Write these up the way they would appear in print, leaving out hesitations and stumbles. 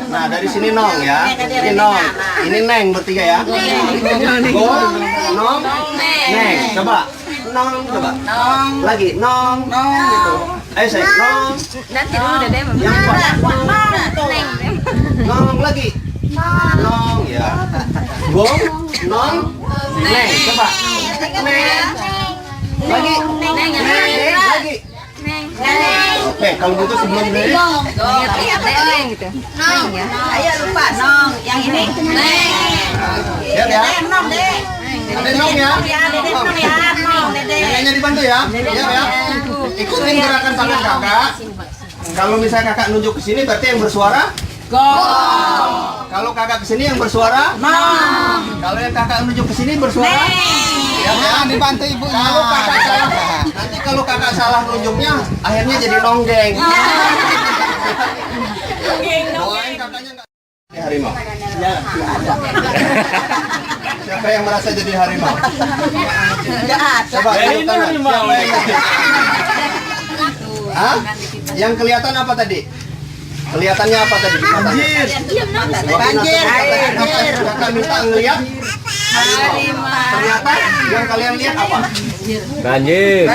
Nah, dari sini nong ya. Ini nong. Ini neng bertiga ya. Gong, nong, neng. Coba. Nong, coba. Lagi nong, gitu. Ayo saya nong. Nanti dulu deh, Yang kuat. Nong lagi. Nong ya. Gong, nong, neng. Coba. Neng. Lagi. Neng, lagi. Oke, kalau gitu sebelum dari gitu. Ayo lupa nong, yang ini neng. siap ya. Nong deh. Ada nong ya. Ya, Dede nong ya, nong Dede. Neneknya dibantu ya. Siap ya. Ikutin gerakan tangan kakak. Kalau misalnya kakak nunjuk ke sini berarti yang bersuara Gong. kalau kakak ke sini yang bersuara Nong. kalau yang kakak nunjuk ke sini bersuara siap ya. Dibantu ibunya. Kalau kakak salah nanti kalau kakak salah nunjuknya akhirnya jadi nonggeng. Doain kakaknya nggak jadi harimau. Siapa yang merasa jadi harimau? Enggak ada. Coba tunjuk tangan. Siapa yang jadi? Hah? Yang kelihatan apa tadi? Kelihatannya apa tadi? Banjir. Banjir. Kakak minta ngeliat harimau. Ternyata yang kalian lihat apa? Banjir.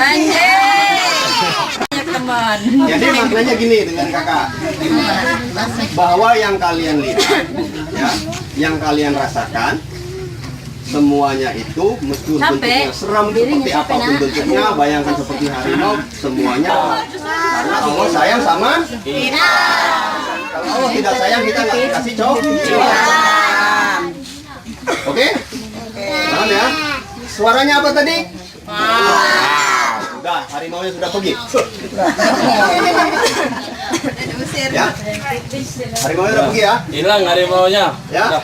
Teman. Jadi maknanya gini dengan kakak, bahwa yang kalian lihat, ya, yang kalian rasakan, semuanya itu meskipun bentuknya seram seperti apapun bentuknya, bayangkan seperti harimau, semuanya karena Allah sayang sama kita. Kalau Allah tidak sayang kita nggak dikasih coklat. Oke? Paham ya? Suaranya apa tadi? Sudah, harimaunya sudah pergi. Ya? Harimaunya sudah pergi ya? Hilang harimaunya. Ya?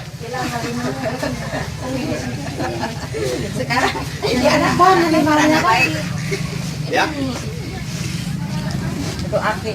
Sekarang ini anak mana nih marahnya baik. Ya? Itu Aki.